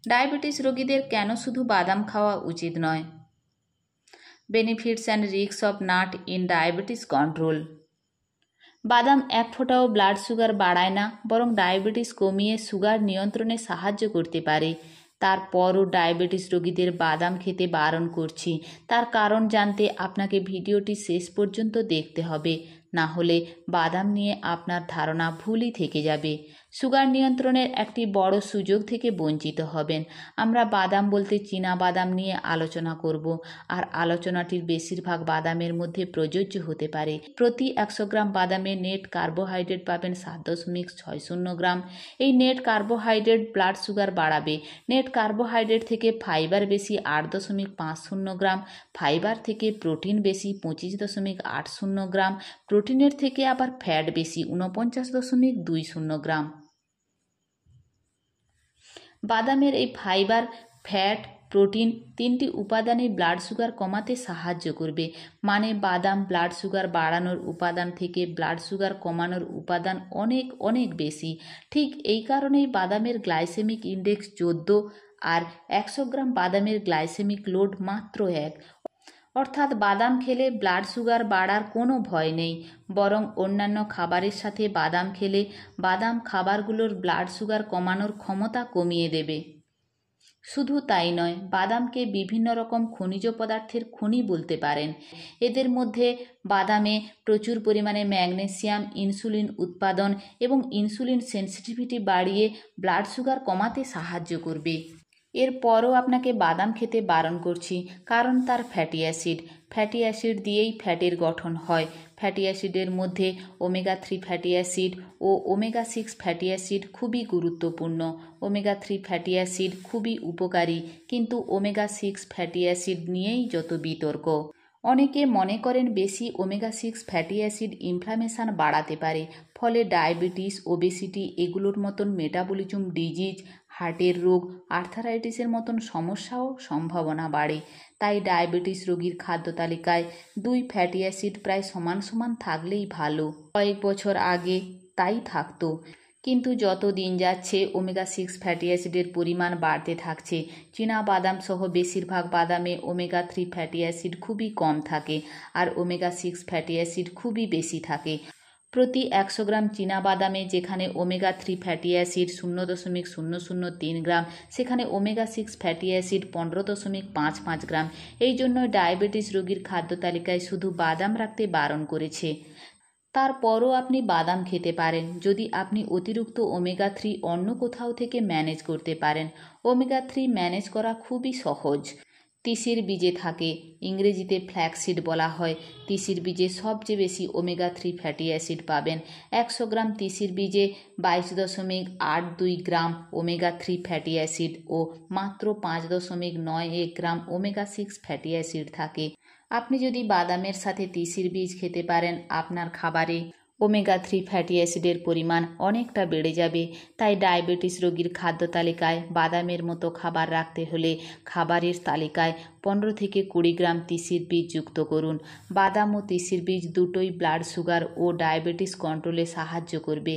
Diabetes রোগীদের কেন শুধু বাদাম খাওয়া উচিত নয়? Benefits and risks of nut in diabetes control. বাদাম এক ফোঁটাও ব্লাড সুগার বাড়ায় না, বরং ডায়াবেটিস কমিয়ে সুগার নিয়ন্ত্রণে সাহায্য করতে পারে। তারপরও ডায়াবেটিস রোগীদের বাদাম খেতে বারণ করছি। তার কারণ জানতে আপনাকে ভিডিওটি শেষ পর্যন্ত দেখতে হবে, না হলে বাদাম নিয়ে আপনার ধারণা ভুলই থেকে যাবে। সুগার নিয়ন্ত্রণের একটি বড় সুযোগ থেকে বঞ্চিত হবেন। আমরা বাদাম বলতে চীনা বাদাম নিয়ে আলোচনা করব, আর আলোচনাটির বেশিরভাগ বাদামের মধ্যে প্রযোজ্য হতে পারে। প্রতি 100 গ্রাম বাদামে নেট কার্বোহাইড্রেট পাবেন 7.60 গ্রাম। এই নেট কার্বোহাইড্রেট ব্লাড সুগার বাড়াবে। নেট কার্বোহাইড্রেট থেকে ফাইবার বেশি 8.50 গ্রাম, ফাইবার থেকে প্রোটিন বেশি 25.80 গ্রাম, প্রোটিনের থেকে আবার ফ্যাট বেশি 49.20 গ্রাম। বাদামের এই ফাইবার, ফ্যাট, প্রোটিন তিনটি উপাদানই ব্লাড সুগার কমাতে সাহায্য করবে। মানে বাদাম ব্লাড সুগার বাড়ানোর উপাদান থেকে ব্লাড সুগার কমানোর উপাদান অনেক অনেক বেশি। ঠিক এই কারণেই বাদামের গ্লাইসেমিক ইন্ডেক্স 14, আর 100 গ্রাম বাদামের গ্লাইসেমিক লোড মাত্র 1। অর্থাৎ বাদাম খেলে ব্লাড সুগার বাড়ার কোনো ভয় নেই, বরং অন্যান্য খাবারের সাথে বাদাম খেলে বাদাম খাবারগুলোর ব্লাড সুগার কমানোর ক্ষমতা কমিয়ে দেবে। শুধু তাই নয়, বাদামকে বিভিন্ন রকম খনিজ পদার্থের খনি বলতে পারেন। এদের মধ্যে বাদামে প্রচুর পরিমাণে ম্যাগনেসিয়াম ইনসুলিন উৎপাদন এবং ইনসুলিন সেন্সিটিভিটি বাড়িয়ে ব্লাড সুগার কমাতে সাহায্য করবে। এরপরও আপনাকে বাদাম খেতে বারণ করছি, কারণ তার ফ্যাটি অ্যাসিড। ফ্যাটি অ্যাসিড দিয়েই ফ্যাটের গঠন হয়। ফ্যাটি অ্যাসিডের মধ্যে ওমেগা 3 ফ্যাটি অ্যাসিড ও ওমেগা 6 ফ্যাটি অ্যাসিড খুবই গুরুত্বপূর্ণ। ওমেগা 3 ফ্যাটি অ্যাসিড খুবই উপকারী, কিন্তু ওমেগা 6 ফ্যাটি অ্যাসিড নিয়েই যত বিতর্ক। অনেকে মনে করেন বেশি ওমেগা 6 ফ্যাটি অ্যাসিড ইনফ্লামেশন বাড়াতে পারে, ফলে ডায়াবেটিস, ওবেসিটি এগুলোর মতন মেটাবলিজম ডিজিজ, হার্টের রোগ, আর্থারাইটিসের মতন সমস্যাও সম্ভাবনা বাড়ে। তাই ডায়াবেটিস রোগীর খাদ্য তালিকায় 2 ফ্যাটি অ্যাসিড প্রায় সমান সমান থাকলেই ভালো। কয়েক বছর আগে তাই থাকতো, কিন্তু যত দিন যাচ্ছে ওমেগা 6 ফ্যাটি অ্যাসিডের পরিমাণ বাড়তে থাকছে। চীনা বাদাম সহ বেশিরভাগ বাদামে ওমেগা 3 ফ্যাটি অ্যাসিড খুবই কম থাকে, আর ওমেগা 6 ফ্যাটি অ্যাসিড খুবই বেশি থাকে। প্রতি 100 গ্রাম চীনা বাদামে যেখানে ওমেগা 3 ফ্যাটি অ্যাসিড 0.003 গ্রাম, সেখানে ওমেগা 6 ফ্যাটি অ্যাসিড 15.55 গ্রাম। এই জন্য ডায়াবেটিস রোগীর খাদ্য তালিকায় শুধু বাদাম রাখতে বারণ করেছে। তারপরও আপনি বাদাম খেতে পারেন যদি আপনি অতিরিক্ত ওমেগা 3 অন্য কোথাও থেকে ম্যানেজ করতে পারেন। ওমেগা 3 ম্যানেজ করা খুবই সহজ। তিসির বীজে থাকে, ইংরেজিতে ফ্ল্যাক্সিড বলা হয়। তিসির বীজে সবচেয়ে বেশি ওমেগা 3 ফ্যাটি অ্যাসিড পাবেন। 100 গ্রাম তিসির বীজে 22.82 গ্রাম ওমেগা 3 ফ্যাটি অ্যাসিড ও মাত্র 5.91 গ্রাম ওমেগা 6 ফ্যাটি অ্যাসিড থাকে। আপনি যদি বাদামের সাথে তিসির বীজ খেতে পারেন, আপনার খাবারে ওমেগা 3 ফ্যাটি অ্যাসিডের পরিমাণ অনেকটা বেড়ে যাবে। তাই ডায়াবেটিস রোগীর খাদ্য তালিকায় বাদামের মতো খাবার রাখতে হলে খাবারের তালিকায় 15 থেকে 20 গ্রাম তিসির বীজ যুক্ত করুন। বাদাম ও তিসির বীজ দুটোই ব্লাড সুগার ও ডায়াবেটিস কন্ট্রোলে সাহায্য করবে।